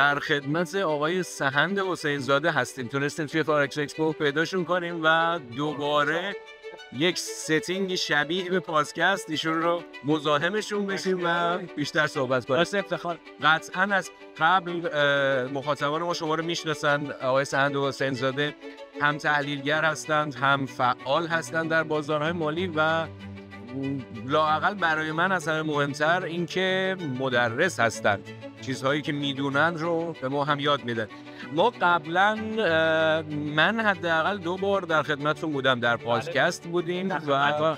در خدمت آقای سهند حسین زاده هستیم. تونستیم توی فارکس اکسپو پیداشون کنیم و دوباره یک ستینگ شبیه به پادکست ایشون رو مزاحمشون بشیم و بیشتر صحبت کنیم. افتخار. قطعاً از قبل مخاطبان ما شما رو میشناسن. آقای سهند حسین زاده هم تحلیلگر هستند، هم فعال هستند در بازارهای مالی و لااقل برای من از همه مهمتر این که مدرس هستند. چیزهایی که میدونن رو به ما هم یاد میدن. ما قبلا من حداقل 2 بار در خدمتتون بودم، در پادکست بودیم و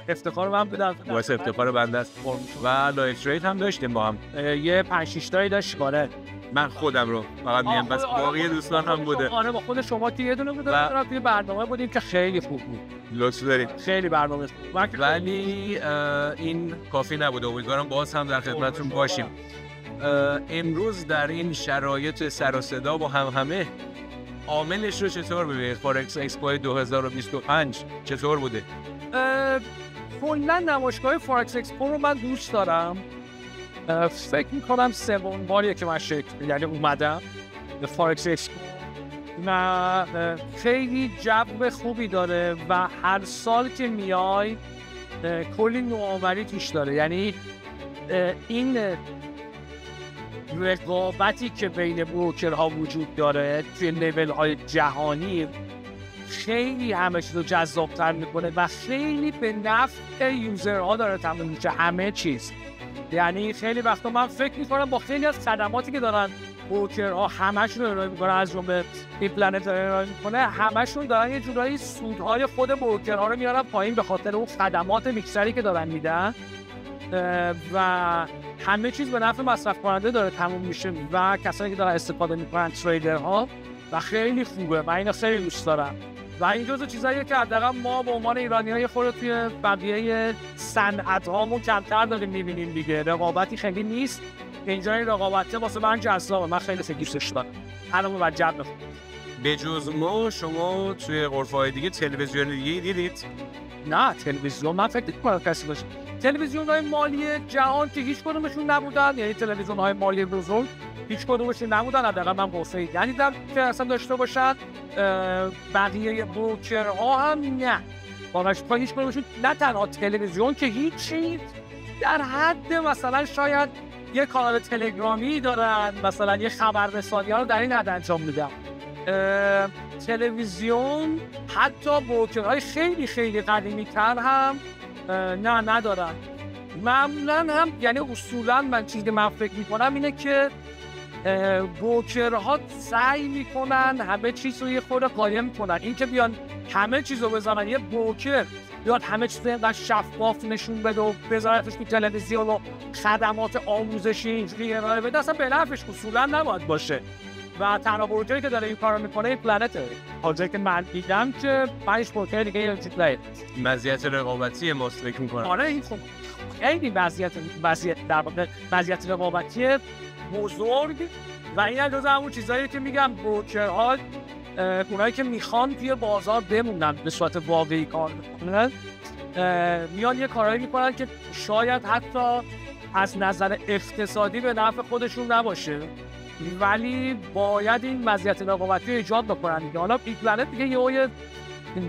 افتخار من بودم. باعث افتخار بنده است و لایف ترید هم داشتیم با هم. یه 5-6 تایی داشت کاره. من خودم رو فقط میگم، بس باقی دوستان هم بوده. آره با خود شما که یه دونه بوده توی برنامه بودیم که خیلی خوب بود. لطف دارید. خیلی برنامه خوب. ولی این کافی نبوده. امیدوارم باز هم در خدمتتون باشیم. امروز در این شرایط سر و صدا با همه عاملش رو چطور ببینید؟ فارکس اکسپو 2025 چطور بوده؟ کلا نمایشگاه فارکس اکسپو رو من دوست دارم. فکر میکنم 3 باریه که من یعنی اومدم به فارکس اکسپو و خیلی جو خوبی داره و هر سال که میای کلی نوآوری توش داره. یعنی این رقابتی که بین بروکرها وجود داره توی لیول های جهانی خیلی همه چیز رو جذاب‌تر میکنه و خیلی به نفع یوزرها داره تموم میشه همه چیز. یعنی خیلی وقتا من فکر میکنم با خیلی از خدماتی که دارن بروکرها همشون ارائه میکنن، از جمله این پلنت ارائه میکنه، همشون دارن یه جورایی سودهای خود بروکرها رو میارن پایین به خاطر اون خدمات میکسری که دارن میدن و همه چیز به نفع مصرف کننده داره تموم میشه و کسایی که دارن استفاده میکنن تریدرها و خیلی خوبه. من اینو خیلی دوست دارم و این جزو چیزاییه که حداقل ما به عنوان ایرانی‌ها خود توی بقیه صنعت‌هامون کمتر داریم می‌بینیم دیگه. رقابتی خیلی نیست. اینجا این رقابته واسه من جذابه. من خیلی دوستش دارم. الان بعد جذاب بخونم. به جز ما شما توی غرفه‌های دیگه تلویزیون دیگه دیدید؟ نه تلویزیون من فکر نمی‌کنم کسی باشه. تلویزیون‌های مالی جهان که هیچ کدومشون نبودن، یعنی تلویزیون‌های مالی بزرگ هیچ کدومشون نبودن. حداقل من قصه‌ای ندیدم که اصلا داشته باشن. بقیه بروکرها هم نه. واقعا هیچ کدومشون نه تنها تلویزیون که هیچی، در حد مثلا شاید یه کانال تلگرامی دارن، مثلا یه خبررسانی‌ها رو در این حد انجام میدن. تلویزیون حتی بروکرهای خیلی خیلی قدیمی‌تر هم نه ندارن. معمولا هم یعنی اصولا من چیزی که من فکر میکنم اینه که بروکرها سعی میکنن همه چیز رو یه خورده قایم کنن. این که بیان همه چیز رو بزنن، یه بروکر بیاد همه چیز رو اینقدر شفاف نشون بده و بذارتش تو تلویزیون و خدمات آموزشی اینجوری ارائه بده، اصلا به نفعش اصولا نباید باشه. و تنها بروکری که داره این کارو میکنه این پلنته. حاجایی که من دیدم که 5 بروکر دیگه اینجوریه. مزیت رقابتی ماست فکر میکنم. آره این خب خیلی وضعیت رقابتی بزرگ و این جزء همون چیزایی که میگم بروکرها اونایی که میخوان توی بازار بمونن به صورت واقعی کار بکنن میان یه کارایی میکنن که شاید حتی از نظر اقتصادی به نفع خودشون نباشه، ولی باید این وضعیت رقابتی رو ایجاد بکنن دیگه. حالا بیگ پلنت دیگه یه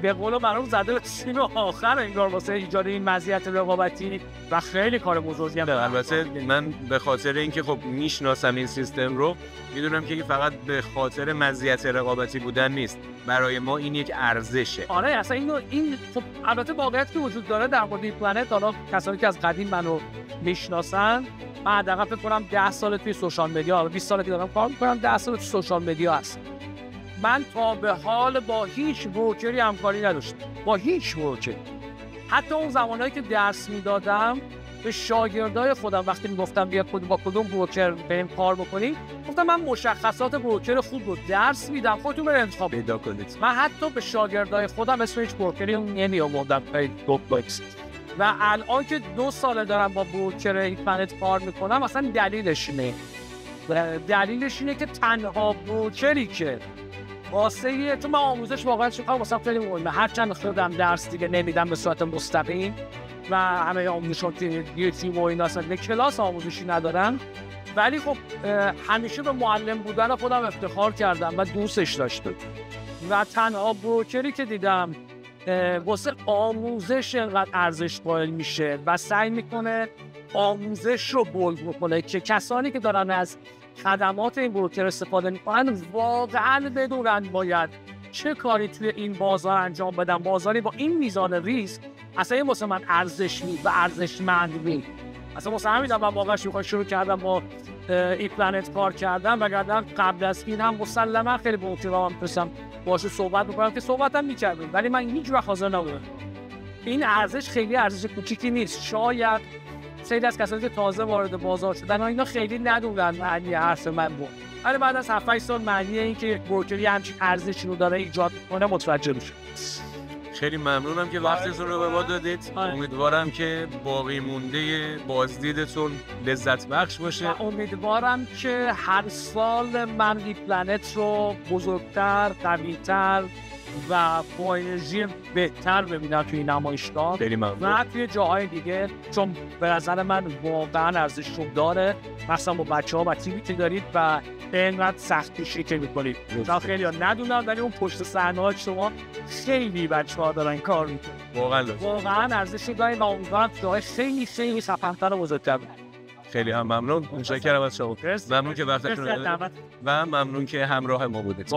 به قول معروف زده به سیم آخر انگار واسه ایجاد این وضعیت رقابتی و خیلی کار بزرگی هم. البته من به خاطر اینکه خب میشناسم این سیستم رو، میدونم که فقط به خاطر مزیت رقابتی بودن نیست، برای ما این یک ارزشه. آره اصلا این خب البته واقعیت که وجود داره در مورد این پلنت، حالا کسانی که از قدیم منو میشناسن، من حداقل فکر کنم 10 سال توی سوشال مدیا، 20 ساله که دارم کار میکنم، 10 سال توی سوشال مدیا هست. من تا به حال با هیچ بروکری همکاری نداشتم، با هیچ بروکری. حتی اون زمانهایی که درس میدادم به شاگردای خودم وقتی میگفتم بیا با کدوم بروکر بریم کار بکنیم، گفتم من مشخصات بروکر خوب رو درس میدم، خودتون برید انتخاب پیدا کنید. من حتی به شاگردای خودم اسم هیچ بروکری نمیآوردم توی باکس. و الان که 2 ساله دارم با بروکر اینترنت کار میکنم، اصلا دلیلش اینه که تنها بروکری که واسه تو من آموزش واقعا شکار واسه خیلی مهمه. هرچند خودم درس دیگه نمیدم به صورت مستقیم و همه آموزشات یوتیوب و اینا اصلا کلاس آموزشی ندارن، ولی خب همیشه به معلم بودن خودم افتخار کردم و دوستش داشتم و تنها بروکری که دیدم واسه آموزش اینقدر ارزش قائل میشه و سعی میکنه آموزش رو بولد بکنه که کسانی که دارن از خدمات این بروکر استفاده میکنن واقعا بدونن باید چه کاری توی این بازار انجام بدن. بازاری با این میزان ریسک اصلا این واسه من ارزشی و ارزشمند نیست. اصلا واسه همین من واقعا شروع کردم با ای پلنت کار کردم و گردم قبل از این هم مسلما خیلی به احترام می‌رسم باهاش صحبت می‌کنم که صحبتم می‌کردیم، ولی من هیچ وقت حاضر نبودم. این ارزش خیلی ارزش کوچیکی نیست. شاید خیلی از کسانی که تازه وارد بازار شدن اینا خیلی ندونن معنی حرف من بود، ولی بعد از 7-8 سال معنی این که بروکری همچین ارزشی رو داره ایجاد می‌کنه متوجه میشه. خیلی ممنونم که وقتتون رو به ما دادید. امیدوارم که باقی مونده بازدیدتون لذت بخش باشه. امیدوارم که هر سال من ای پلنت رو بزرگتر، قوی‌تر و با انرژی بهتر ببینم توی نمایشگاه و توی جاهای دیگه، چون به نظر من واقعا ارزش رو داره، مثلا با بچه‌ها و تیمی که دارید و اینقدر سخت‌کشی که می‌کنید. تا خیلی‌ها ندونن ولی اون پشت صحنه‌ها شما خیلی بچه‌ها دارن کار می‌کنن. واقعا ارزش داره و امیدوارم جاهای خیلی خیلی خفن‌تر و بزرگتر. خیلی هم ممنون. متشکرم از شما. ممنون که وقتتون رو دادید و ممنون که همراه ما بودید.